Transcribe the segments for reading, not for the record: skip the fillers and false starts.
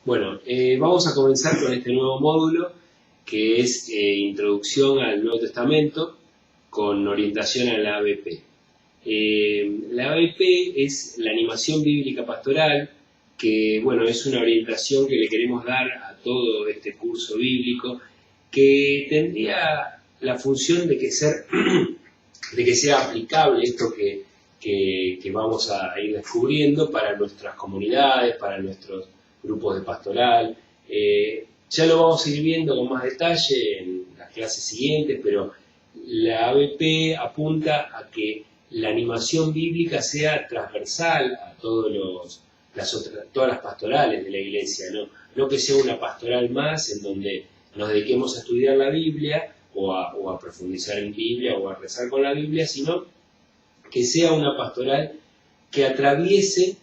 Bueno, vamos a comenzar con este nuevo módulo que es Introducción al Nuevo Testamento con orientación a la ABP. La ABP es la animación bíblica pastoral, que bueno, es una orientación que le queremos dar a todo este curso bíblico, que tendría la función de que sea aplicable esto que vamos a ir descubriendo para nuestras comunidades, para nuestros grupos de pastoral. Ya lo vamos a ir viendo con más detalle en las clases siguientes, pero la ABP apunta a que la animación bíblica sea transversal a todas las pastorales de la iglesia, no que sea una pastoral más en donde nos dediquemos a estudiar la Biblia o a profundizar en Biblia o a rezar con la Biblia, sino que sea una pastoral que atraviese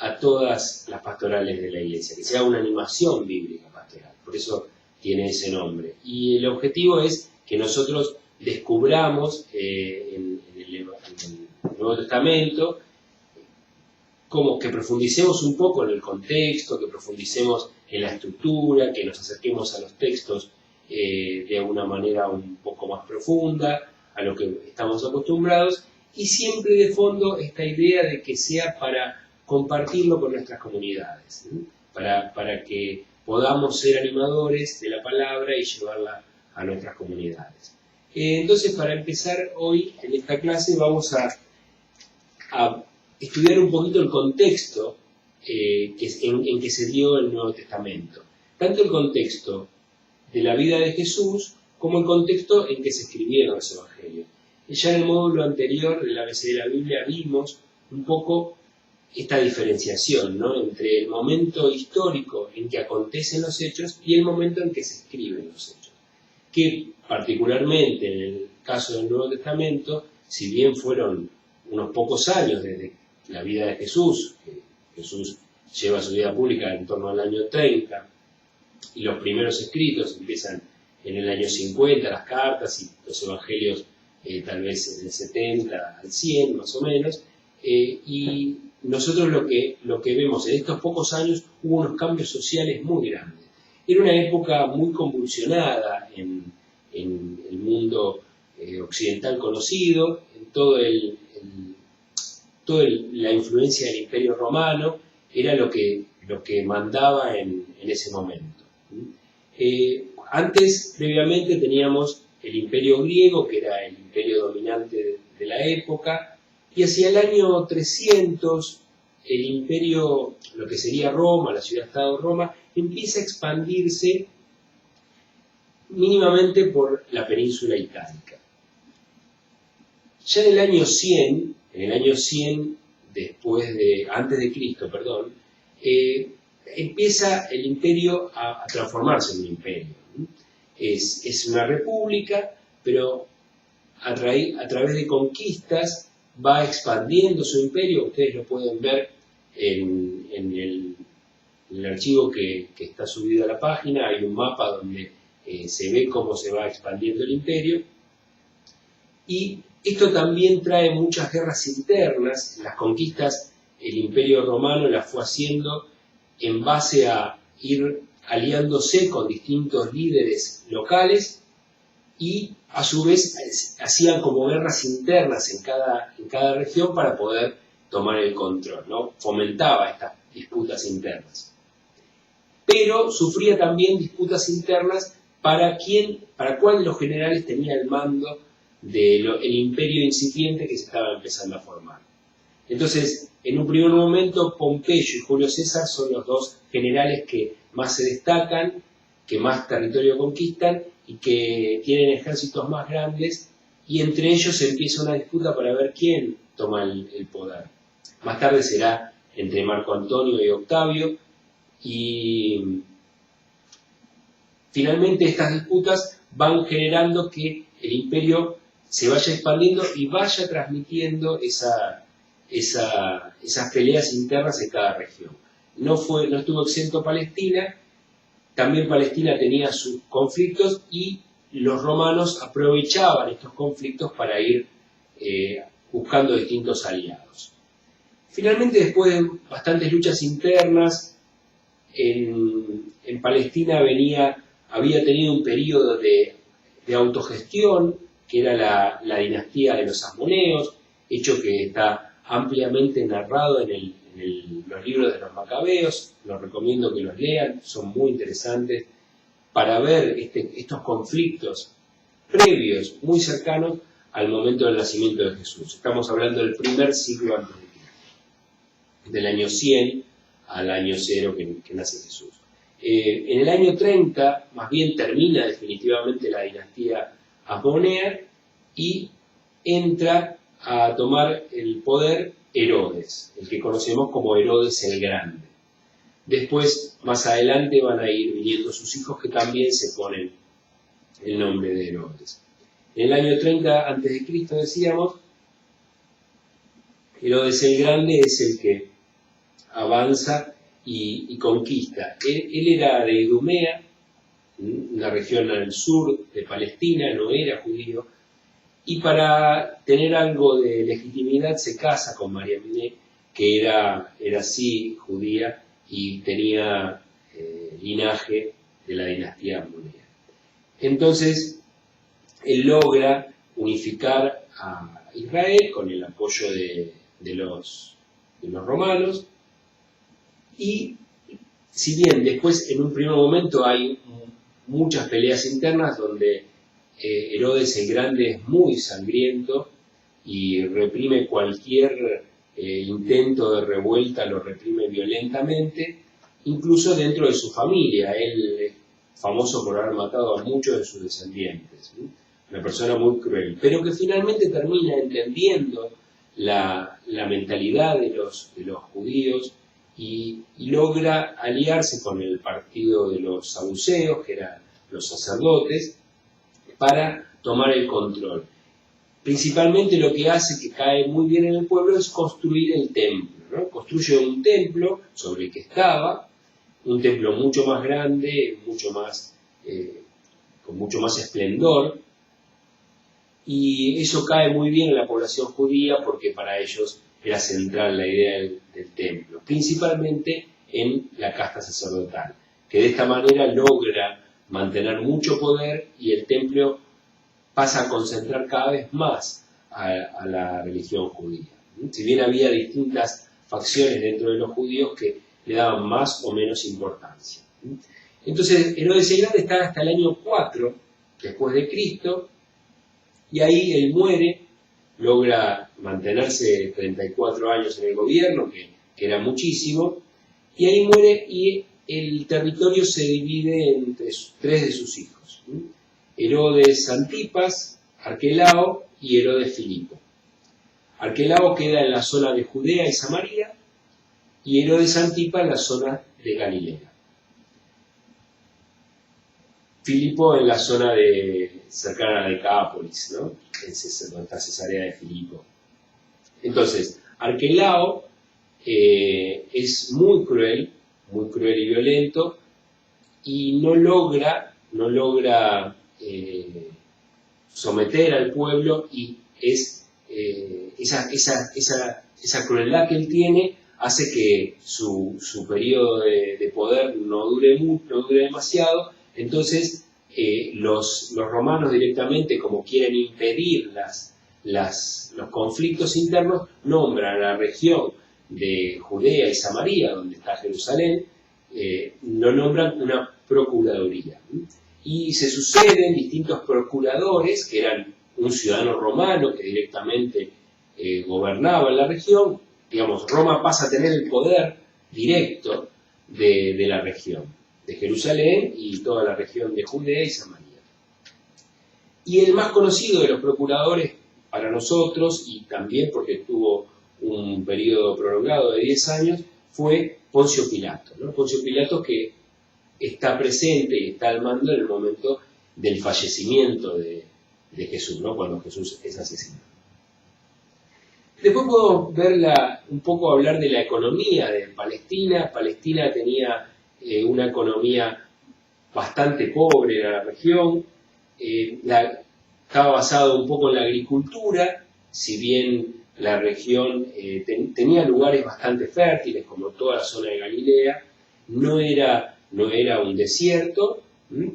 a todas las pastorales de la iglesia, que sea una animación bíblica pastoral, por eso tiene ese nombre. Y el objetivo es que nosotros descubramos en el Nuevo Testamento, como que profundicemos un poco en el contexto, que profundicemos en la estructura, que nos acerquemos a los textos de una manera un poco más profunda, a lo que estamos acostumbrados, y siempre de fondo esta idea de que sea para compartirlo con nuestras comunidades, ¿sí? para que podamos ser animadores de la palabra y llevarla a nuestras comunidades. Entonces, para empezar hoy en esta clase vamos a estudiar un poquito el contexto en que se dio el Nuevo Testamento. Tanto el contexto de la vida de Jesús como el contexto en que se escribieron los evangelios. Ya en el módulo anterior del ABC de la Biblia vimos un poco esta diferenciación, ¿no?, entre el momento histórico en que acontecen los hechos y el momento en que se escriben los hechos. Que particularmente en el caso del Nuevo Testamento, si bien fueron unos pocos años desde la vida de Jesús, que Jesús lleva su vida pública en torno al año 30, y los primeros escritos empiezan en el año 50, las cartas y los evangelios tal vez en el 70 al 100 más o menos, y nosotros lo que vemos en estos pocos años hubo unos cambios sociales muy grandes. Era una época muy convulsionada en el mundo occidental conocido, en toda la influencia del Imperio Romano era lo que mandaba en ese momento. Antes, previamente, teníamos el Imperio griego, que era el imperio dominante de la época, y hacia el año 300 el imperio, lo que sería Roma, la ciudad-estado Roma, empieza a expandirse mínimamente por la península itálica. Ya en el año 100 antes de Cristo, empieza el imperio a transformarse en un imperio. Es una república, pero a través de conquistas va expandiendo su imperio. Ustedes lo pueden ver en el archivo que está subido a la página. Hay un mapa donde se ve cómo se va expandiendo el imperio. Y esto también trae muchas guerras internas. Las conquistas, el Imperio Romano las fue haciendo en base a ir aliándose con distintos líderes locales y a su vez hacían como guerras internas en cada región para poder tomar el control, ¿no? Fomentaba estas disputas internas. Pero sufría también disputas internas para cuál de los generales tenía el mando del imperio incipiente que se estaba empezando a formar. Entonces, en un primer momento, Pompeyo y Julio César son los dos generales que más se destacan, que más territorio conquistan y que tienen ejércitos más grandes, y entre ellos se empieza una disputa para ver quién toma el poder. Más tarde será entre Marco Antonio y Octavio, y finalmente estas disputas van generando que el imperio se vaya expandiendo y vaya transmitiendo esas peleas internas en cada región. No estuvo exento Palestina, también Palestina tenía sus conflictos y los romanos aprovechaban estos conflictos para ir buscando distintos aliados. Finalmente, después de bastantes luchas internas, en Palestina había tenido un periodo de autogestión, que era la dinastía de los Asmoneos, hecho que está ampliamente narrado en los libros de los Macabeos. Los recomiendo que los lean, son muy interesantes para ver estos conflictos previos, muy cercanos al momento del nacimiento de Jesús. Estamos hablando del primer siglo antes de Cristo, del año 100 al año 0 que nace Jesús. En el año 30, más bien, termina definitivamente la dinastía Asmonea y entra a tomar el poder Herodes, el que conocemos como Herodes el Grande. Después, más adelante, van a ir viniendo sus hijos que también se ponen el nombre de Herodes. En el año 30 a.C., decíamos, Herodes el Grande es el que avanza y conquista. Él era de Idumea, una región al sur de Palestina, no era judío, y para tener algo de legitimidad se casa con María Miné, que era sí judía y tenía linaje de la dinastía Asmonea. Entonces, él logra unificar a Israel con el apoyo de los romanos, y si bien después en un primer momento hay muchas peleas internas donde Herodes el Grande es muy sangriento y reprime cualquier intento de revuelta, lo reprime violentamente, incluso dentro de su familia. Él es famoso por haber matado a muchos de sus descendientes, ¿sí? Una persona muy cruel, pero que finalmente termina entendiendo la mentalidad de los judíos y logra aliarse con el partido de los saduceos, que eran los sacerdotes, para tomar el control. Principalmente lo que hace que cae muy bien en el pueblo es construir el templo, ¿no? Construye un templo sobre el que estaba, un templo mucho más grande, con mucho más esplendor, y eso cae muy bien en la población judía porque para ellos era central la idea del templo, principalmente en la casta sacerdotal, que de esta manera logra mantener mucho poder y el templo pasa a concentrar cada vez más a la religión judía. Si bien había distintas facciones dentro de los judíos que le daban más o menos importancia. Entonces, Herodes el Grande está hasta el año 4 después de Cristo, y ahí él muere, logra mantenerse 34 años en el gobierno, que era muchísimo, y ahí muere y el territorio se divide entre tres de sus hijos: Herodes Antipas, Arquelao y Herodes Filipo. Arquelao queda en la zona de Judea y Samaria, y Herodes Antipas en la zona de Galilea. Filipo en la zona cercana a Decápolis, ¿no? Donde está Cesarea de Filipo. Entonces, Arquelao es muy cruel y violento, y no logra someter al pueblo, y esa crueldad que él tiene hace que su periodo de poder no dure demasiado. Entonces los romanos directamente, como quieren impedir los conflictos internos, nombran a la región de Judea y Samaria, donde está Jerusalén, lo nombran una procuraduría. Y se suceden distintos procuradores, que eran un ciudadano romano que directamente gobernaba en la región. Digamos, Roma pasa a tener el poder directo de la región, de Jerusalén y toda la región de Judea y Samaria. Y el más conocido de los procuradores para nosotros, y también porque tuvo un periodo prolongado de 10 años, fue Poncio Pilato, ¿no? Poncio Pilato, que está presente y está al mando en el momento del fallecimiento de Jesús, ¿no? Cuando Jesús es asesinado. Después podemos un poco hablar de la economía de Palestina. Palestina tenía una economía bastante pobre en la región, estaba basado un poco en la agricultura, si bien la región tenía lugares bastante fértiles, como toda la zona de Galilea. no era un desierto,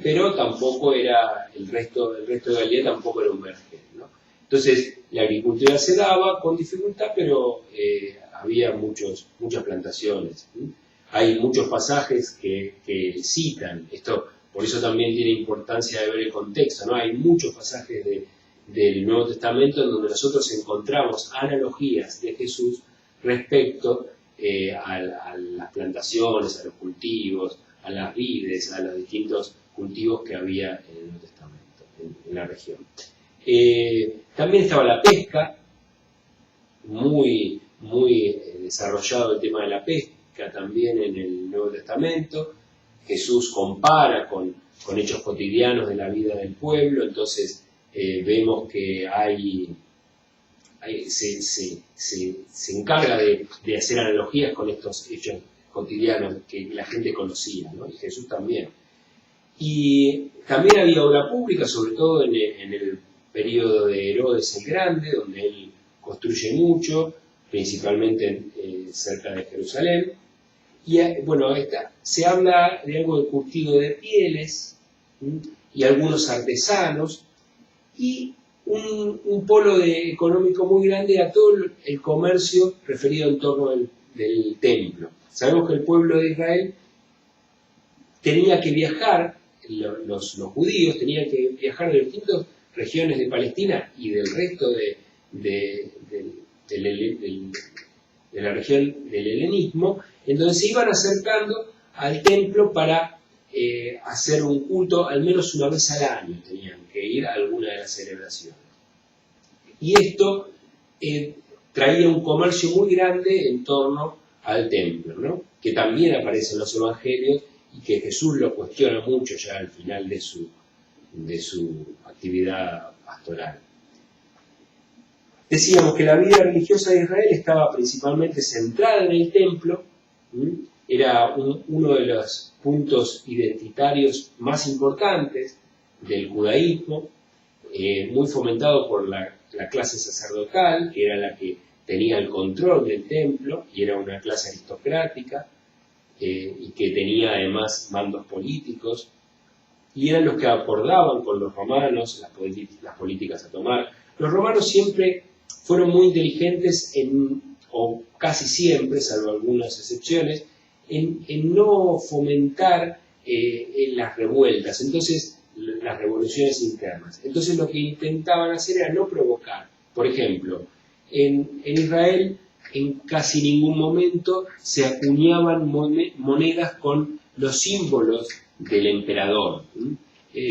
pero tampoco era el resto de Galilea tampoco era un vergel, ¿no? Entonces la agricultura se daba con dificultad, pero había muchas plantaciones. Hay muchos pasajes que citan esto, por eso también tiene importancia de ver el contexto, ¿no? Hay muchos pasajes del Nuevo Testamento en donde nosotros encontramos analogías de Jesús respecto a las plantaciones, a los cultivos, a las vides, a los distintos cultivos que había en el Nuevo Testamento, en la región. También estaba la pesca, muy desarrollado el tema de la pesca también en el Nuevo Testamento. Jesús compara con hechos cotidianos de la vida del pueblo, entonces vemos que se encarga de hacer analogías con estos hechos cotidianos que la gente conocía, ¿no? Y Jesús también. Y también había obra pública, sobre todo en el periodo de Herodes el Grande, donde él construye mucho, principalmente cerca de Jerusalén. Y bueno, se habla de algo de cultivo de pieles, y algunos artesanos, y un polo económico muy grande a todo el comercio referido en torno del templo. Sabemos que el pueblo de Israel tenía que viajar, los judíos tenían que viajar de distintas regiones de Palestina y del resto de la región del helenismo, en donde se iban acercando al templo para hacer un culto al menos una vez al año, tenían que ir a alguna de las celebraciones. Y esto traía un comercio muy grande en torno al templo, ¿no? Que también aparece en los evangelios y que Jesús lo cuestiona mucho ya al final de su actividad pastoral. Decíamos que la vida religiosa de Israel estaba principalmente centrada en el templo, era uno de los puntos identitarios más importantes del judaísmo, muy fomentado por la clase sacerdotal, que era la que tenía el control del templo, y era una clase aristocrática, y que tenía además mandos políticos, y eran los que acordaban con los romanos las políticas a tomar. Los romanos siempre fueron muy inteligentes o casi siempre, salvo algunas excepciones, en no fomentar las revueltas, entonces las revoluciones internas. Entonces lo que intentaban hacer era no provocar. Por ejemplo, en Israel en casi ningún momento se acuñaban monedas con los símbolos del emperador.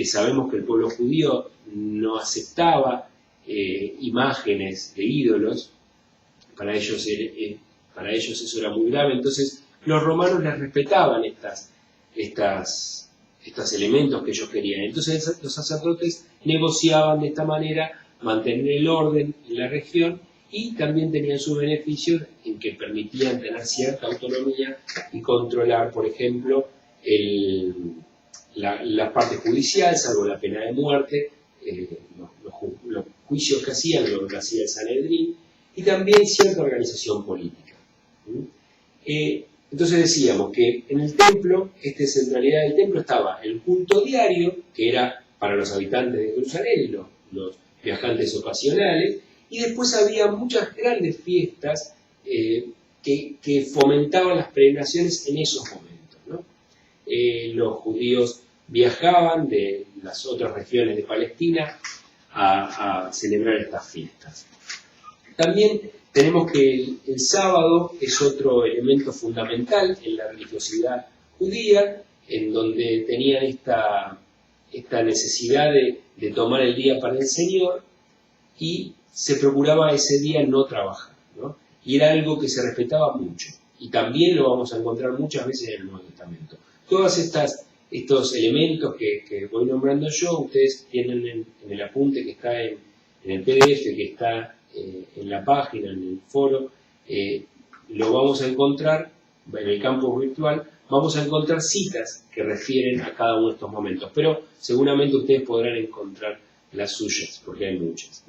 Sabemos que el pueblo judío no aceptaba imágenes de ídolos, para ellos eso era muy grave, entonces los romanos les respetaban estos elementos que ellos querían. Entonces los sacerdotes negociaban de esta manera mantener el orden en la región, y también tenían sus beneficios en que permitían tener cierta autonomía y controlar, por ejemplo, la parte judicial, salvo la pena de muerte, los juicios que hacían, lo que hacía el Sanedrín, y también cierta organización política. Entonces decíamos que en el templo, esta centralidad del templo, estaba el culto diario, que era para los habitantes de Jerusalén, los viajantes ocasionales, y después había muchas grandes fiestas que fomentaban las peregrinaciones en esos momentos, ¿no? Los judíos viajaban de las otras regiones de Palestina a celebrar estas fiestas. También tenemos que el sábado es otro elemento fundamental en la religiosidad judía, en donde tenían esta necesidad de tomar el día para el Señor, y se procuraba ese día no trabajar, ¿no? Y era algo que se respetaba mucho, y también lo vamos a encontrar muchas veces en el Nuevo Testamento. Todos estos elementos que voy nombrando yo, ustedes tienen en el apunte que está en el PDF, que está en la página, en el foro, lo vamos a encontrar en el campus virtual. Vamos a encontrar citas que refieren a cada uno de estos momentos, pero seguramente ustedes podrán encontrar las suyas, porque hay muchas.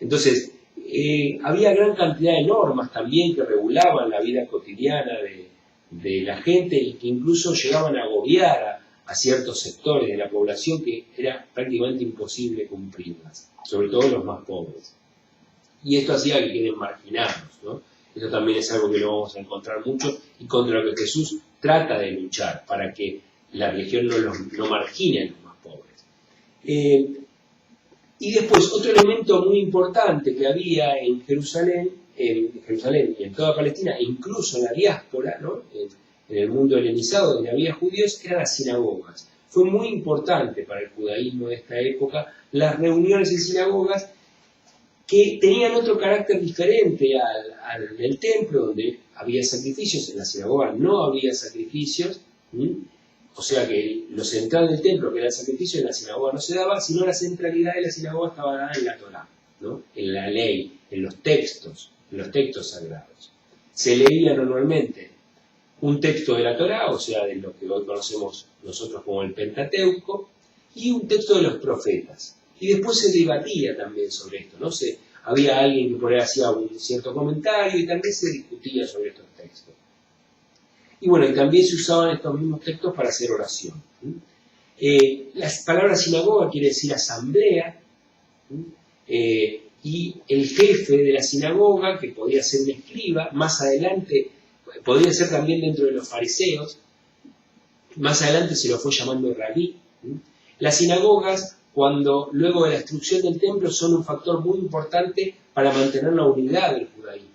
Entonces, había gran cantidad de normas también que regulaban la vida cotidiana de la gente y que incluso llegaban a agobiar a ciertos sectores de la población que era prácticamente imposible cumplirlas, sobre todo los más pobres. Y esto hacía que queden marginados, ¿no? Esto también es algo que lo vamos a encontrar mucho y contra lo que Jesús trata de luchar, para que la religión no margine a los más pobres. Y después, otro elemento muy importante que había en Jerusalén y en toda Palestina, e incluso en la diáspora, ¿no? En el mundo helenizado donde había judíos, eran las sinagogas. Fue muy importante para el judaísmo de esta época las reuniones en sinagogas, que tenían otro carácter diferente al del templo, donde había sacrificios. En la sinagoga no había sacrificios, o sea que lo central del templo, que era el sacrificio, en la sinagoga no se daba, sino la centralidad de la sinagoga estaba dada en la Torá, ¿no? En la ley, en los textos sagrados. Se leía normalmente un texto de la Torá, o sea, de lo que hoy conocemos nosotros como el Pentateuco, y un texto de los profetas. Y después se debatía también sobre esto, ¿no? Había alguien que por ahí hacía un cierto comentario y también se discutía sobre estos textos. Y bueno, y también se usaban estos mismos textos para hacer oración. La palabra sinagoga quiere decir asamblea, y el jefe de la sinagoga, que podía ser un escriba, más adelante podía ser también dentro de los fariseos, más adelante se lo fue llamando rabí. Las sinagogas, luego de la destrucción del templo, son un factor muy importante para mantener la unidad del judaísmo.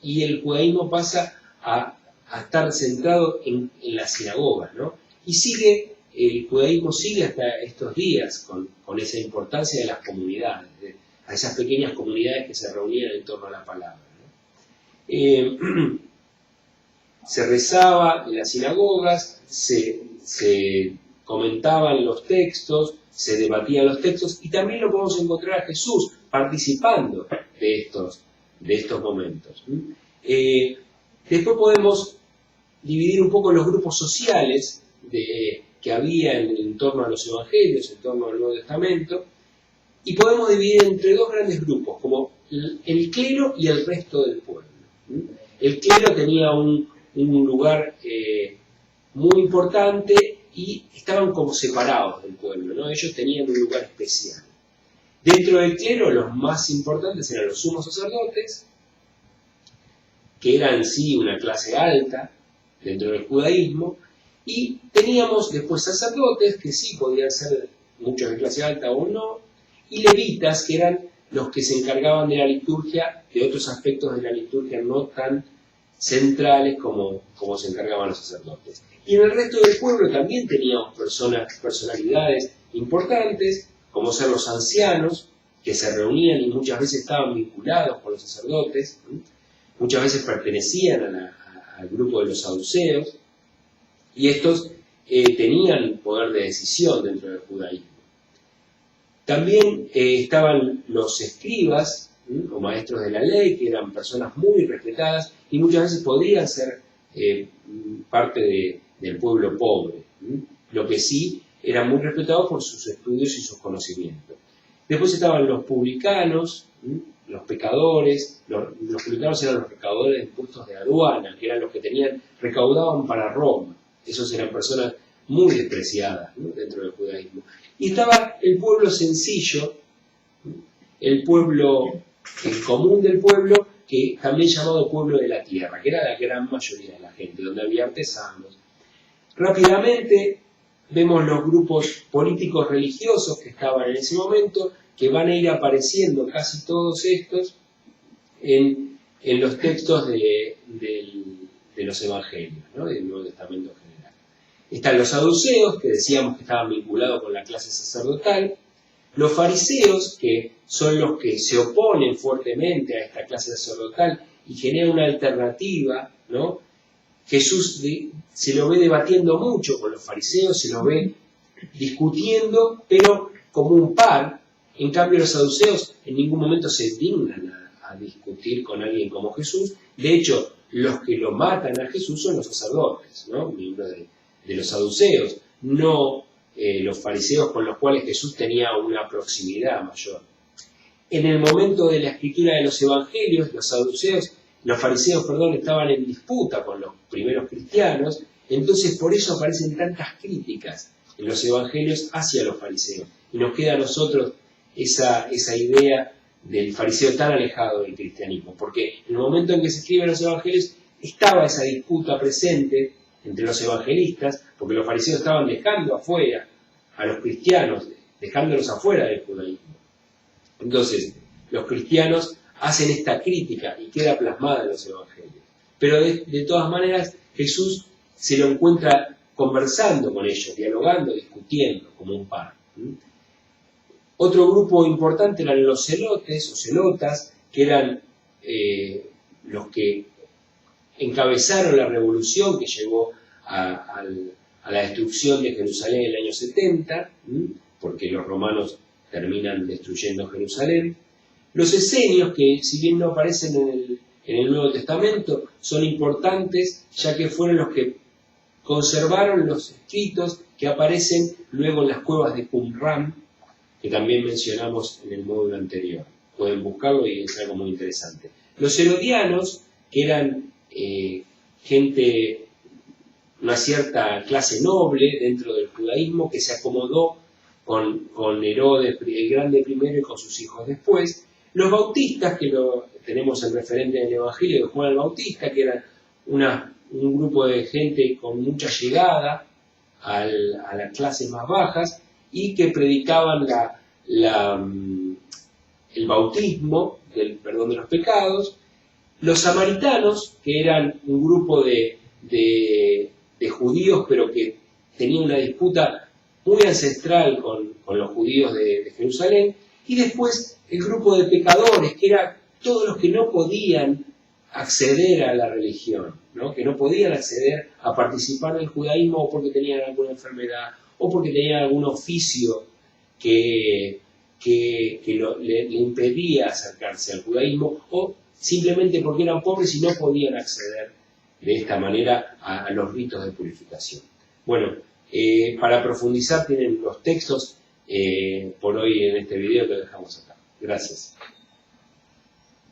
Y el judaísmo pasa a estar centrado en las sinagogas, ¿no? Y el judaísmo sigue hasta estos días con esa importancia de las comunidades, a esas pequeñas comunidades que se reunían en torno a la palabra, ¿no? Se rezaba en las sinagogas, se comentaban los textos, se debatían los textos, y también lo podemos encontrar a Jesús participando de estos momentos. Después podemos dividir un poco los grupos sociales que había en torno a los evangelios, en torno al Nuevo Testamento, y podemos dividir entre dos grandes grupos, como el clero y el resto del pueblo. El clero tenía un lugar muy importante y estaban como separados del pueblo, ¿no? Ellos tenían un lugar especial. Dentro del clero, los más importantes eran los sumos sacerdotes, que eran sí una clase alta dentro del judaísmo, y teníamos después sacerdotes, que sí podían ser muchos de clase alta o no, y levitas, que eran los que se encargaban de la liturgia, de otros aspectos de la liturgia no tan centrales como se encargaban los sacerdotes. Y en el resto del pueblo también teníamos personalidades importantes, como ser los ancianos, que se reunían y muchas veces estaban vinculados con los sacerdotes, muchas veces pertenecían al grupo de los saduceos, y estos tenían poder de decisión dentro del judaísmo. También estaban los escribas, o maestros de la ley, que eran personas muy respetadas y muchas veces podrían ser parte del pueblo pobre, lo que sí eran muy respetados por sus estudios y sus conocimientos. Después estaban los publicanos, los pecadores. Los publicanos eran los recaudadores de impuestos de aduana, que eran los que recaudaban para Roma. Esos eran personas muy despreciadas, ¿no? Dentro del judaísmo. Y estaba el pueblo sencillo, el pueblo común del pueblo, que también llamado pueblo de la tierra, que era la gran mayoría de la gente, donde había artesanos. Rápidamente vemos los grupos políticos religiosos que estaban en ese momento, que van a ir apareciendo casi todos estos en los textos de los evangelios, ¿no? Del Nuevo Testamento general. Están los saduceos, que decíamos que estaban vinculados con la clase sacerdotal, los fariseos, que son los que se oponen fuertemente a esta clase sacerdotal y generan una alternativa, ¿no? Jesús se lo ve debatiendo mucho con los fariseos, se lo ve discutiendo, pero como un par. En cambio, los saduceos en ningún momento se dignan a discutir con alguien como Jesús. De hecho, los que lo matan a Jesús son los sacerdotes, ¿no? Miembros de los saduceos, no los fariseos con los cuales Jesús tenía una proximidad mayor. En el momento de la escritura de los evangelios, los saduceos los fariseos, perdón, estaban en disputa con los primeros cristianos, entonces por eso aparecen tantas críticas en los evangelios hacia los fariseos. Y nos queda a nosotros esa idea del fariseo tan alejado del cristianismo, porque en el momento en que se escriben los evangelios estaba esa disputa presente entre los evangelistas, porque los fariseos estaban dejando afuera a los cristianos, dejándolos afuera del judaísmo. Entonces, los cristianos hacen esta crítica y queda plasmada en los evangelios. Pero de todas maneras, Jesús se lo encuentra conversando con ellos, dialogando, discutiendo como un par. Otro grupo importante eran los celotes o celotas, que eran los que encabezaron la revolución que llevó a la destrucción de Jerusalén en el año 70, porque los romanos terminan destruyendo Jerusalén. Los esenios, que si bien no aparecen en el Nuevo Testamento, son importantes, ya que fueron los que conservaron los escritos que aparecen luego en las cuevas de Qumran, que también mencionamos en el módulo anterior. Pueden buscarlo y es algo muy interesante. Los herodianos, que eran gente, una cierta clase noble dentro del judaísmo, que se acomodó con Herodes el Grande primero y con sus hijos después. Los bautistas, que lo tenemos en referente en el Evangelio de Juan el Bautista, que eran un grupo de gente con mucha llegada a las clases más bajas y que predicaban el bautismo, del perdón de los pecados. Los samaritanos, que eran un grupo de judíos, pero que tenían una disputa muy ancestral con los judíos de Jerusalén. Y después el grupo de pecadores, que eran todos los que no podían acceder a la religión, ¿no? Que no podían acceder a participar del judaísmo o porque tenían alguna enfermedad o porque tenían algún oficio que le impedía acercarse al judaísmo, o simplemente porque eran pobres y no podían acceder de esta manera a los ritos de purificación. Bueno, para profundizar tienen los textos por hoy en este video que dejamos acá. Gracias.